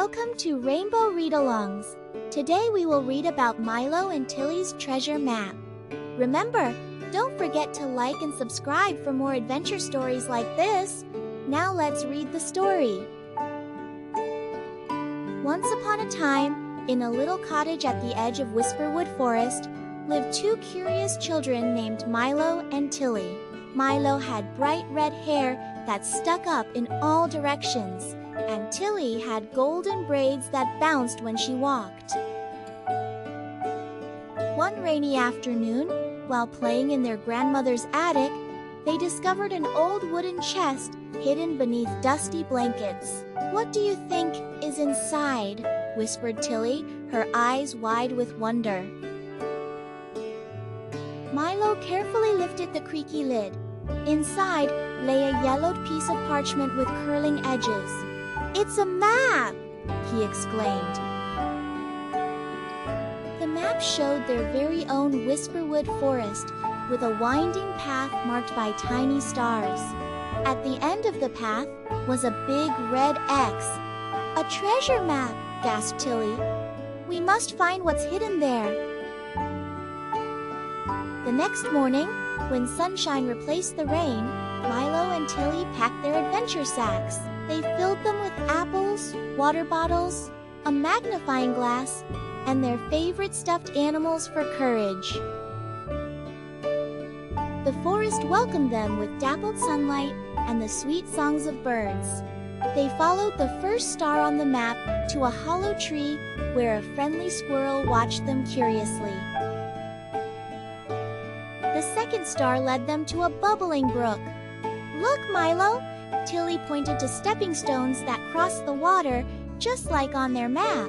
Welcome to Rainbow Read-Alongs. Today we will read about Milo and Tilly's treasure map. Remember, don't forget to like and subscribe for more adventure stories like this. Now let's read the story. Once upon a time, in a little cottage at the edge of Whisperwood Forest, lived two curious children named Milo and Tilly. Milo had bright red hair that stuck up in all directions, and Tilly had golden braids that bounced when she walked. One rainy afternoon, while playing in their grandmother's attic, they discovered an old wooden chest hidden beneath dusty blankets. "What do you think is inside?" whispered Tilly, her eyes wide with wonder. Milo carefully lifted the creaky lid. Inside lay a yellowed piece of parchment with curling edges. "It's a map!" he exclaimed. The map showed their very own Whisperwood Forest, with a winding path marked by tiny stars. At the end of the path was a big red X. "A treasure map!" gasped Tilly. "We must find what's hidden there." The next morning, when sunshine replaced the rain, Milo and Tilly packed their adventure sacks. They filled them with apples, water bottles, a magnifying glass, and their favorite stuffed animals for courage. The forest welcomed them with dappled sunlight and the sweet songs of birds. They followed the first star on the map to a hollow tree where a friendly squirrel watched them curiously. The second star led them to a bubbling brook. "Look, Milo!" Tilly pointed to stepping stones that crossed the water, just like on their map.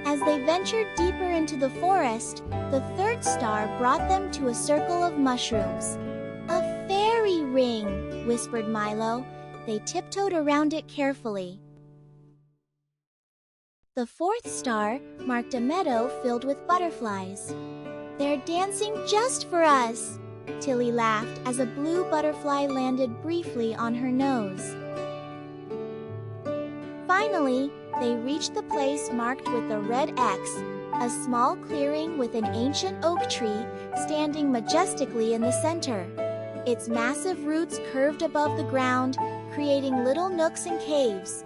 As they ventured deeper into the forest, the third star brought them to a circle of mushrooms. "A fairy ring," whispered Milo. They tiptoed around it carefully. The fourth star marked a meadow filled with butterflies. "They're dancing just for us," Tilly laughed as a blue butterfly landed briefly on her nose. Finally, they reached the place marked with the red X, a small clearing with an ancient oak tree standing majestically in the center. Its massive roots curved above the ground, creating little nooks and caves.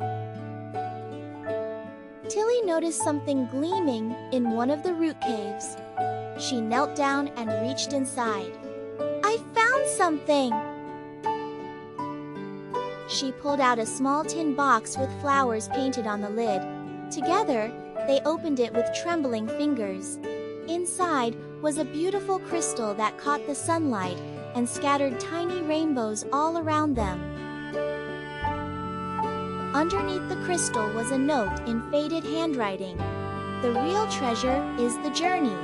Tilly noticed something gleaming in one of the root caves. She knelt down and reached inside. "I found something!" She pulled out a small tin box with flowers painted on the lid. Together, they opened it with trembling fingers. Inside was a beautiful crystal that caught the sunlight and scattered tiny rainbows all around them. Underneath the crystal was a note in faded handwriting. "The real treasure is the journey,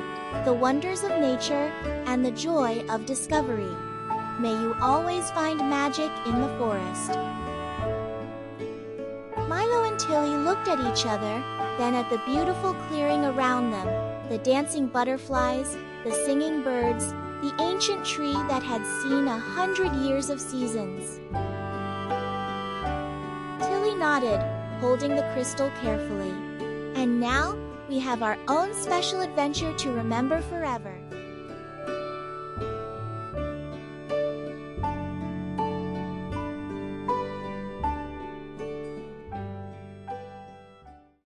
the wonders of nature, and the joy of discovery. May you always find magic in the forest." Milo and Tilly looked at each other, then at the beautiful clearing around them, the dancing butterflies, the singing birds, the ancient tree that had seen 100 years of seasons. Tilly nodded, holding the crystal carefully. "And now, we have our own special adventure to remember forever."